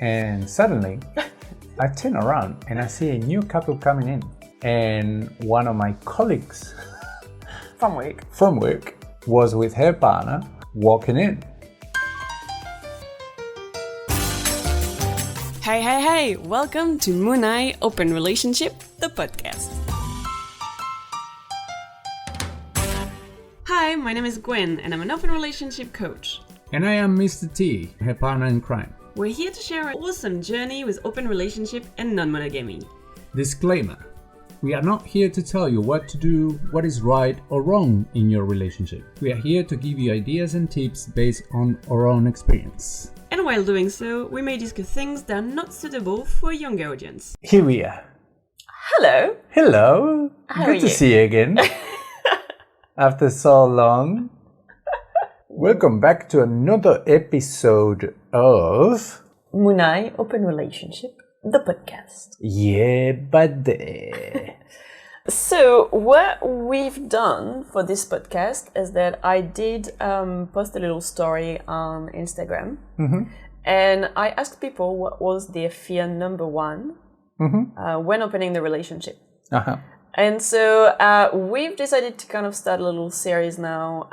and suddenly I turn around and I see a new couple coming in, and one of my colleagues from work was with her partner walking in. Hey, welcome to Munai Open Relationship, the podcast. Hi, my name is Gwen and I'm an open relationship coach. And I am Mr. T, her partner in crime. We're here to share an awesome journey with open relationship and non-monogamy. Disclaimer: we are not here to tell you what to do, what is right or wrong in your relationship. We are here to give you ideas and tips based on our own experience. And while doing so, we may discuss things that are not suitable for a younger audience. Here we are. Hello. Hello. How Good are to you? see you again. After so long. Welcome back to another episode of Munai Open Relationship, the podcast. Yeah, buddy. So what we've done for this podcast is that I did post a little story on Instagram, and I asked people what was their fear number one when opening the relationship. And so we've decided to kind of start a little series now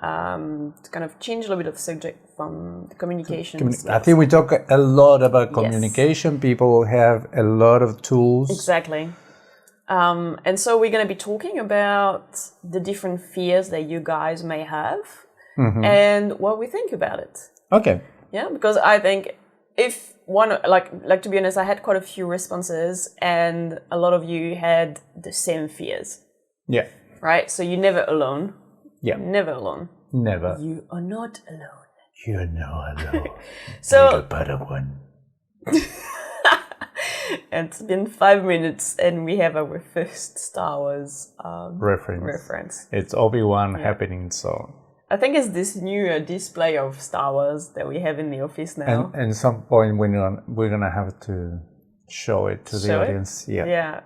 to kind of change a little bit of subject from the communication. I think we talk a lot about communication. Yes. People have a lot of tools. Exactly. And so we're going to be talking about the different fears that you guys may have and what we think about it. Okay. Yeah, because I think if one, like to be honest, I had quite a few responses and a lot of you had the same fears. Yeah. Right? So you're never alone. Yeah. Never alone. Never. You are not alone. You're not alone. So, little better one. It's been 5 minutes and we have our first Star Wars reference. It's Obi-Wan happening, so. I think it's this new display of Star Wars that we have in the office now. And at some point we're gonna have to show it to the audience. Yeah. Yeah.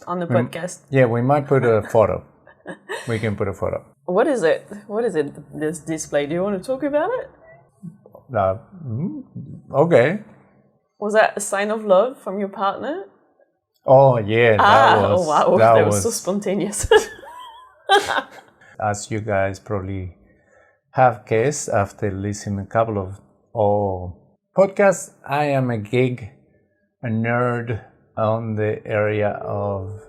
On the podcast. Yeah, we might put a photo. We can put a photo. What is it? What is it, this display? Do you want to talk about it? Okay. Was that a sign of love from your partner? Oh yeah, That was so spontaneous. As you guys probably have guessed after listening a couple of podcasts, I am a nerd on the area of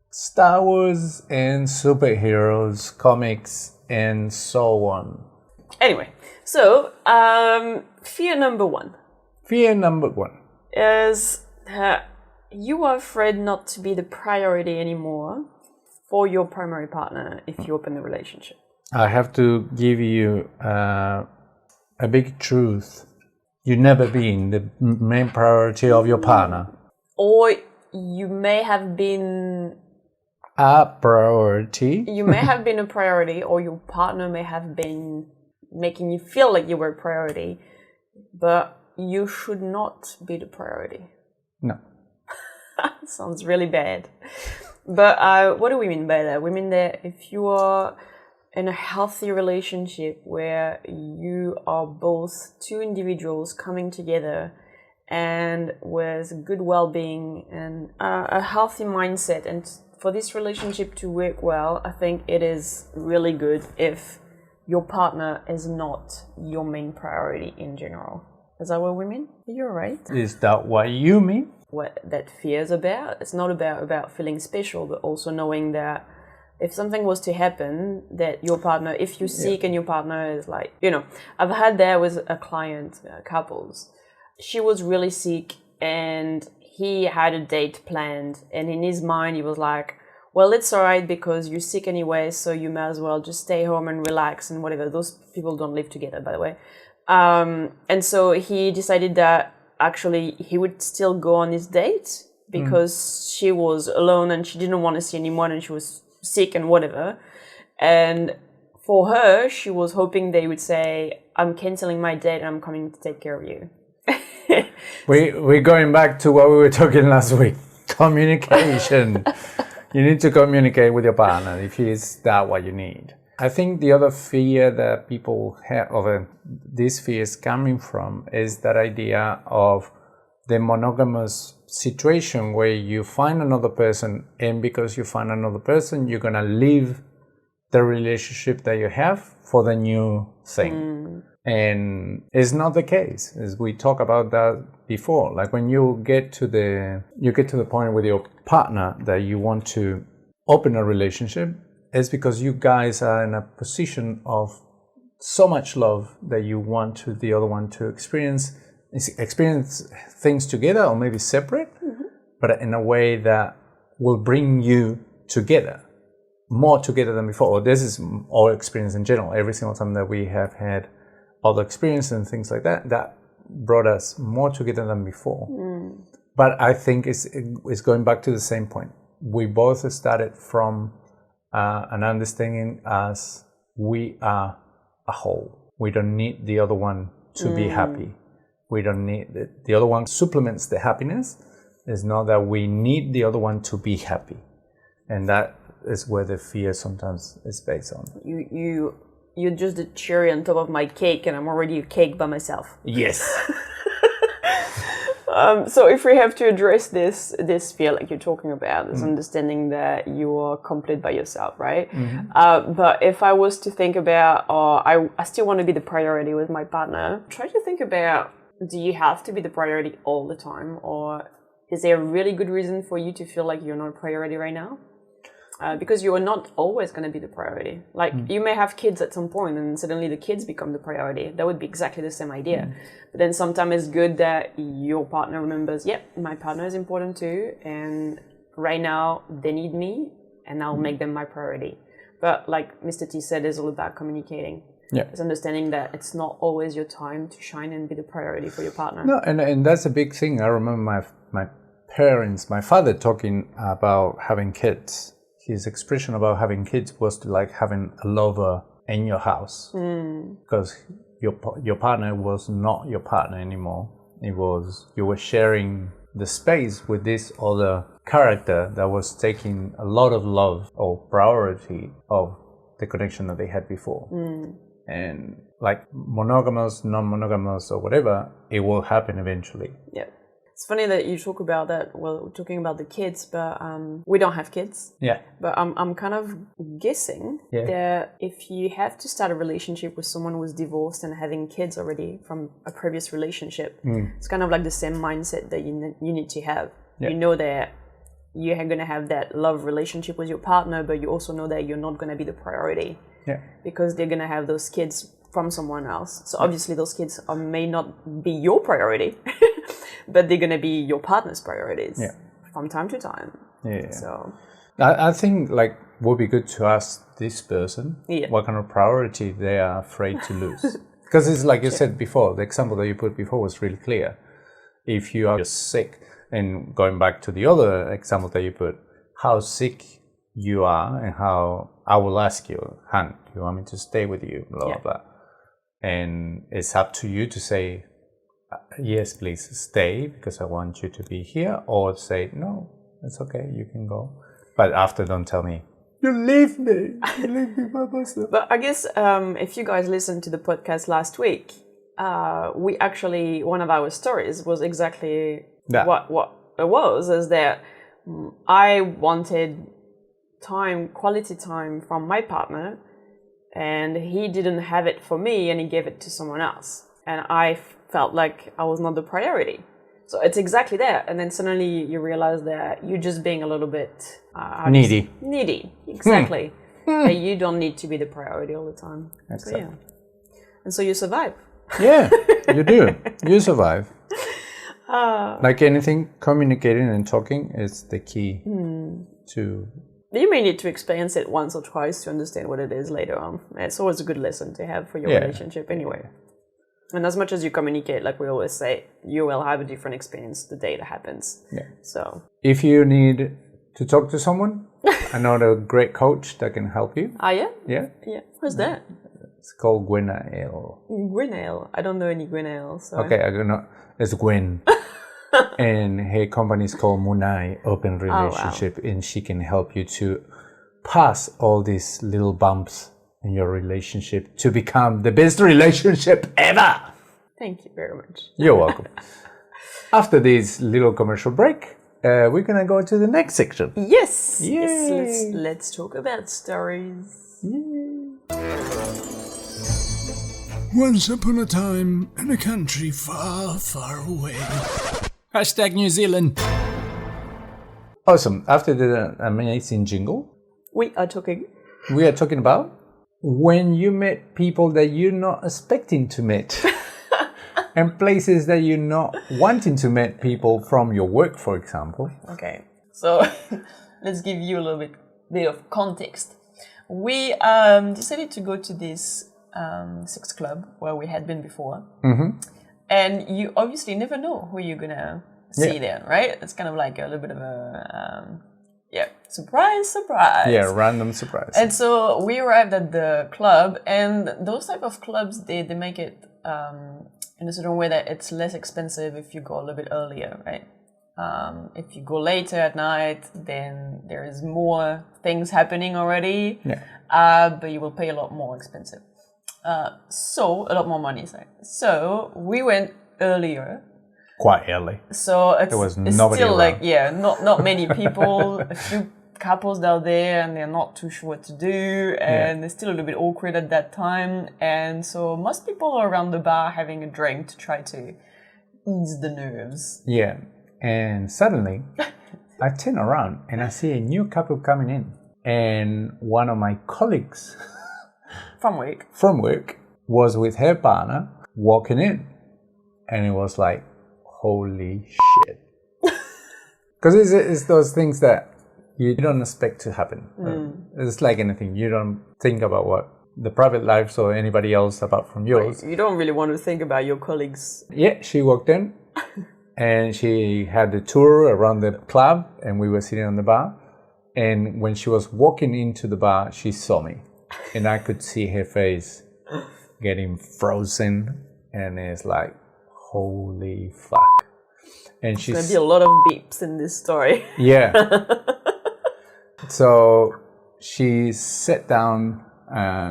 Star Wars and superheroes, comics, and so on. Anyway, so fear number one. Fear number one is that you are afraid not to be the priority anymore for your primary partner if you open the relationship. I have to give you a big truth. You've never been the main priority of your partner. Or you may have been a priority. You may have been a priority, or your partner may have been making you feel like you were a priority, but you should not be the priority. No. Sounds really bad. But what do we mean by that? We mean that if you are in a healthy relationship where you are both two individuals coming together and with good well-being and a healthy mindset, and for this relationship to work well, I think it is really good if your partner is not your main priority in general. Is that what we mean? You're right. Is that what you mean? What that fear is about. It's not about feeling special, but also knowing that if something was to happen, that your partner, if you're sick and your partner is like, I've had that with a client, couples. She was really sick and he had a date planned, and in his mind he was like, well, it's all right because you're sick anyway, so you might as well just stay home and relax and whatever. Those people don't live together, by the way. And so he decided that actually he would still go on his date because she was alone and she didn't want to see anyone and she was sick and whatever. And for her, she was hoping they would say, I'm canceling my date and I'm coming to take care of you. We're going back to what we were talking last week. Communication. You need to communicate with your partner if is that what you need. I think the other fear that people have, or these fears coming from, is that idea of the monogamous situation where you find another person, and because you find another person, you're gonna leave the relationship that you have for the new thing. And it's not the case, as we talked about that before. Like when you get to the point with your partner that you want to open a relationship, it's because you guys are in a position of so much love that you want to the other one to experience things together, or maybe separate, but in a way that will bring you together, more together than before. This is our experience in general. Every single time that we have had other experience and things like that, that brought us more together than before. But I think it's going back to the same point. We both started from an understanding as we are a whole. We don't need the other one to be happy. We don't need the other one supplements the happiness. It's not that we need the other one to be happy, and that is where the fear sometimes is based on. You're just the cherry on top of my cake, and I'm already a cake by myself. Yes. So if we have to address this fear, like you're talking about, this understanding that you are complete by yourself, right? But if I was to think about, I still want to be the priority with my partner, try to think about, do you have to be the priority all the time? Or is there a really good reason for you to feel like you're not a priority right now? Because you are not always going to be the priority. Like you may have kids at some point and suddenly the kids become the priority. That would be exactly the same idea. But then sometimes it's good that your partner remembers, yep, my partner is important too. And right now they need me and I'll make them my priority. But like Mr. T said, it's all about communicating. Yeah. It's understanding that it's not always your time to shine and be the priority for your partner. No, and that's a big thing. I remember my parents, my father talking about having kids. His expression about having kids was to like having a lover in your house, because your partner was not your partner anymore. It was, you were sharing the space with this other character that was taking a lot of love or priority of the connection that they had before. And like monogamous, non-monogamous or whatever, it will happen eventually. Yeah. It's funny that you talk about that. Well, we're talking about the kids, but we don't have kids. Yeah. But I'm kind of guessing that if you have to start a relationship with someone who's divorced and having kids already from a previous relationship, it's kind of like the same mindset that you need to have. Yeah. You know that you're going to have that love relationship with your partner, but you also know that you're not going to be the priority. Yeah. Because they're going to have those kids from someone else. So obviously those kids may not be your priority, but they're going to be your partner's priorities from time to time. Yeah. So I think like would be good to ask this person what kind of priority they are afraid to lose. Because it's like you said before, the example that you put before was really clear. If you are just sick, and going back to the other example that you put, how sick you are and how I will ask you, Han, do you want me to stay with you, blah, blah, blah. And it's up to you to say, yes, please stay because I want you to be here, or say, no, it's okay, you can go. But after, don't tell me, you leave me by myself. But I guess if you guys listened to the podcast last week, we actually, one of our stories was exactly what it was, is that I wanted quality time from my partner, and he didn't have it for me and he gave it to someone else. And I felt like I was not the priority. So it's exactly that. And then suddenly you realize that you're just being a little bit... needy. Needy, exactly. That you don't need to be the priority all the time. Exactly. So, and so you survive. Yeah, you do. You survive. Like anything, communicating and talking is the key to... You may need to experience it once or twice to understand what it is later on. It's always a good lesson to have for your relationship anyway. And as much as you communicate, like we always say, you will have a different experience the day that happens. Yeah. So if you need to talk to someone, I know a great coach that can help you. Ah, yeah? Yeah. Yeah. Who's that? It's called Gwenaël. Gwenaël. I don't know any Gwenaël. So. Okay, I don't know. It's Gwen. And her company is called Munai Open Relationship, and she can help you to pass all these little bumps in your relationship to become the best relationship ever. Thank you very much. You're welcome. After this little commercial break, we're gonna go to the next section. Yes. Yay. Yes. Let's talk about stories. Once upon a time, in a country far, far away. Hashtag New Zealand. Awesome. After the amazing jingle, We are talking. we are talking about when you met people that you're not expecting to meet. And places that you're not wanting to meet people from your work, for example. Okay. So let's give you a little bit of context. We decided to go to this sex club where we had been before. Mm-hmm. And you obviously never know who you're gonna see there, right? It's kind of like a little bit of a surprise. Yeah, random surprise. And so we arrived at the club, and those type of clubs, they make it in a certain way that it's less expensive if you go a little bit earlier, right? If you go later at night, then there is more things happening already, but you will pay a lot more expensive. So a lot more money, sorry. So we went earlier. Quite early. So it's nobody still around. like, not many people, a few couples out there, and they're not too sure what to do, and it's still a little bit awkward at that time. And so most people are around the bar having a drink to try to ease the nerves. Yeah. And suddenly, I turn around and I see a new couple coming in. And one of my colleagues From work. from work was with her partner walking in. And it was like, holy shit. Because it's those things that you don't expect to happen. It's like anything. You don't think about what the private lives or anybody else apart from yours. You don't really want to think about your colleagues. Yeah, she walked in and she had the tour around the club and we were sitting on the bar. And when she was walking into the bar, she saw me. And I could see her face getting frozen. And it's like, holy fuck. And she's There'll be a lot of beeps in this story. yeah. So she sat down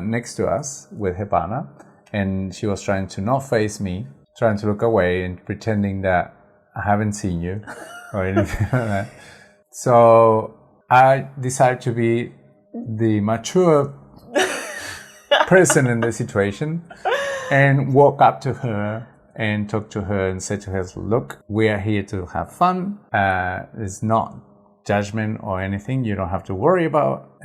next to us with her partner, and she was trying to not face me, trying to look away and pretending that I haven't seen you or anything like that. So I decided to be the mature person in the situation and walk up to her and talk to her and say to her, look, we are here to have fun. It's not judgment or anything. You don't have to worry about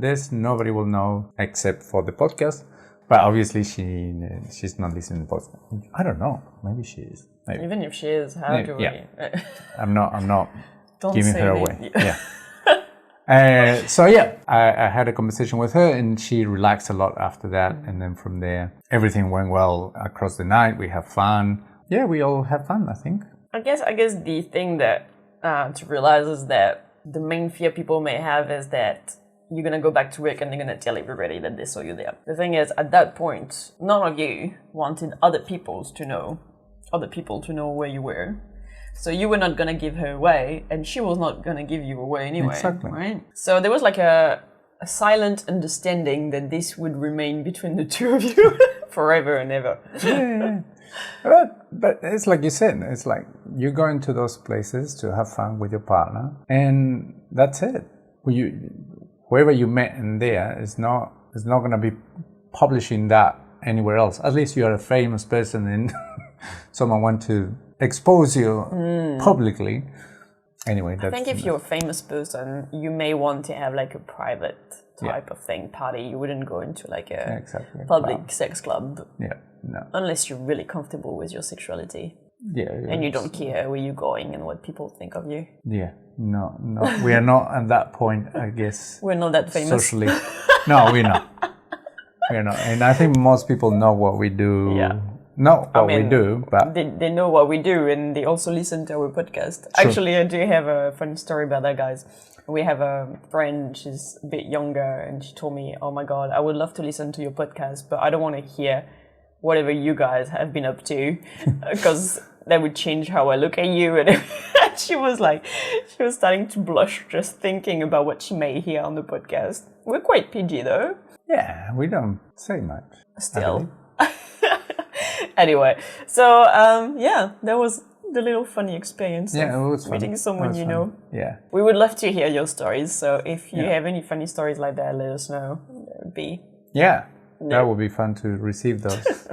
this. Nobody will know except for the podcast. But obviously she's not listening to the podcast. I don't know. Maybe she is. Maybe. Even if she is, how do we? I'm not Don't giving say her it. away. Yeah. So I had a conversation with her and she relaxed a lot after that. And then from there, everything went well across the night. We have fun. Yeah, we all have fun, I think. I guess the thing that to realize is that the main fear people may have is that you're going to go back to work and they're going to tell everybody that they saw you there. The thing is, at that point, none of you wanted other people to know where you were. So you were not going to give her away, and she was not going to give you away anyway. Exactly. Right? So there was like a silent understanding that this would remain between the two of you forever and ever. Yeah. But it's like you said, it's like you're going to those places to have fun with your partner, and that's it. Whoever you met in there is not going to be publishing that anywhere else. At least you're a famous person and someone wants to expose you publicly. Anyway, I think if you're a famous person, you may want to have like a private type of thing, party. You wouldn't go into like a public sex club. Yeah, no. Unless you're really comfortable with your sexuality. Yeah. And you don't care where you're going and what people think of you. Yeah, no. We are not at that point, I guess. We're not that famous. Socially. No, we're not. We're not. And I think most people know what we do. Yeah. Not what we do, but... They know what we do, and they also listen to our podcast. True. Actually, I do have a funny story about that, guys. We have a friend, she's a bit younger, and she told me, oh my God, I would love to listen to your podcast, but I don't want to hear whatever you guys have been up to, because that would change how I look at you. And she was starting to blush just thinking about what she may hear on the podcast. We're quite PG though. Yeah, we don't say much. Still. Anyway, so that was the little funny experience Yeah, it of was fun. meeting someone It was you fun. know. Yeah. We would love to hear your stories. So if you Yeah. have any funny stories like that, let us know. That would be Yeah. That would be fun to receive those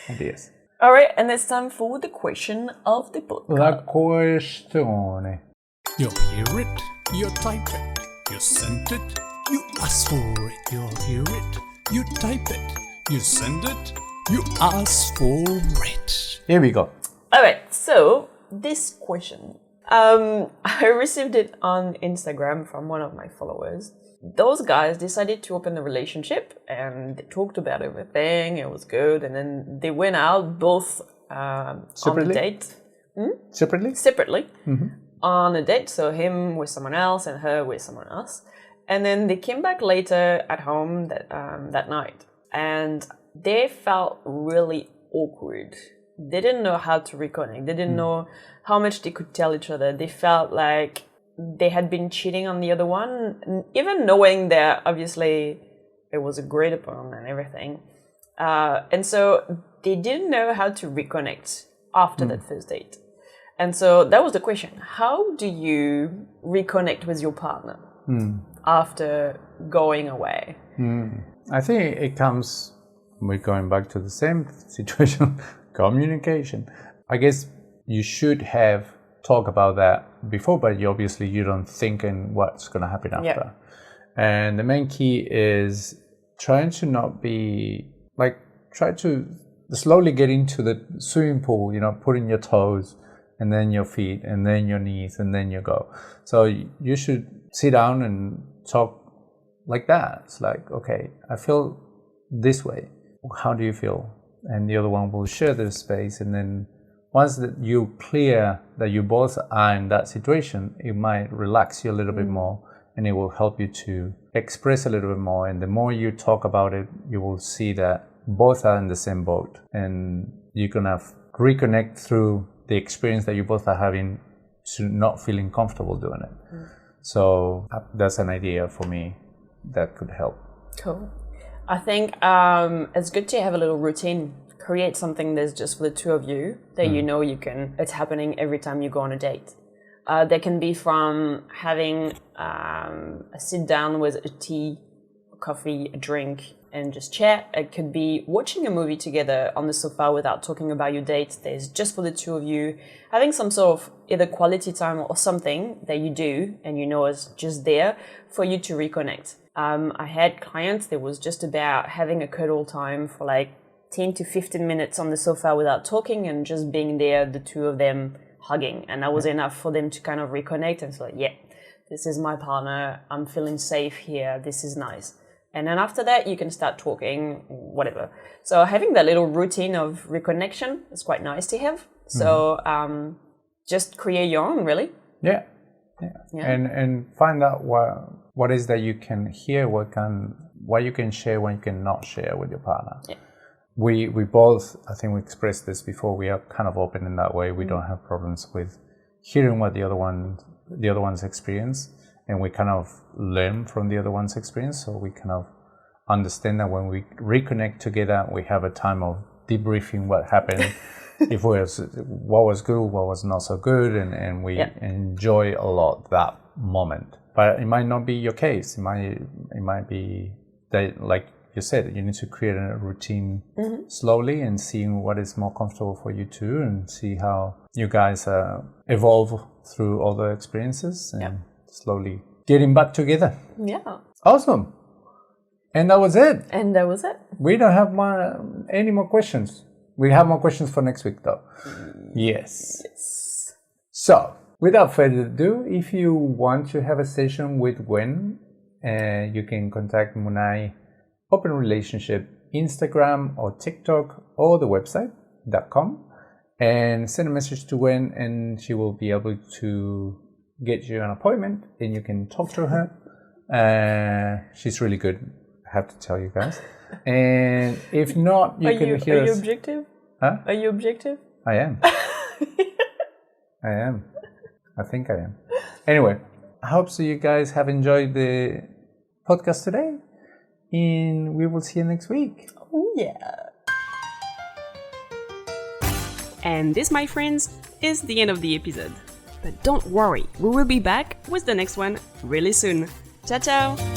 ideas. all right. And it's time for the question of the podcast. La questione. You hear it, you type it. You send it, you ask for it. You hear it, you type it. You send it, you ask for it. Here we go. All right, so this question, I received it on Instagram from one of my followers. Those guys decided to open a relationship and they talked about everything. It was good, and then they went out both on a Separately? date Separately? separately on a date. So him with someone else and her with someone else, and then they came back later at home that night, and they felt really awkward. They didn't know how to reconnect. They didn't know how much they could tell each other. They felt like they had been cheating on the other one, even knowing that obviously it was agreed upon and everything. And so they didn't know how to reconnect after that first date. And so that was the question. How do you reconnect with your partner after going away? I think it comes, we're going back to the same situation, communication. I guess you should have talked about that before, but obviously you don't think in what's going to happen after. Yeah. And the main key is trying to not be, like, try to slowly get into the swimming pool, you know, putting your toes and then your feet and then your knees and then you go. So you should sit down and talk like that. It's like, okay, I feel this way. How do you feel? And the other one will share the space. And then once that you clear that you both are in that situation, it might relax you a little bit more, and it will help you to express a little bit more. And the more you talk about it, you will see that both are in the same boat, and you're gonna reconnect through the experience that you both are having to not feeling comfortable doing it. So that's an idea for me that could help. Cool. I think it's good to have a little routine. Create something that's just for the two of you that you know it's happening every time you go on a date. That can be from having a sit down with a tea, a coffee, a drink, and just chat. It could be watching a movie together on the sofa without talking about your date. There's just for the two of you. Having some sort of either quality time or something that you do and you know is just there for you to reconnect. I had clients that was just about having a cuddle time for like 10 to 15 minutes on the sofa without talking and just being there, the two of them hugging. And that was enough for them to kind of reconnect and say, like, yeah, this is my partner. I'm feeling safe here. This is nice. And then after that, you can start talking, whatever. So having that little routine of reconnection is quite nice to have. So just create your own, really. Yeah. And find out what is that you can hear, what you can share, what you cannot share with your partner. Yeah. We both, I think we expressed this before, we are kind of open in that way. We don't have problems with hearing what the other one's experience, and we kind of learn from the other one's experience. So we kind of understand that when we reconnect together, we have a time of debriefing what happened, what was good, what was not so good, and we enjoy a lot that moment. But it might not be your case. It might be that, like you said, you need to create a routine slowly and see what is more comfortable for you too, and see how you guys evolve through all the experiences and slowly getting back together. Yeah. Awesome. And that was it. We don't have any more questions. We have more questions for next week though. Yes. So, without further ado, if you want to have a session with Gwen, you can contact Munai Open Relationship Instagram or TikTok or the website.com and send a message to Gwen, and she will be able to get you an appointment and you can talk to her. She's really good, I have to tell you guys. And if not, you can hear us. Are you objective? Huh? Are you objective? I am. I am. I think I am. Anyway, I hope so you guys have enjoyed the podcast today, and we will see you next week. Oh, yeah. And this, my friends, is the end of the episode. But don't worry, we will be back with the next one really soon. Ciao ciao!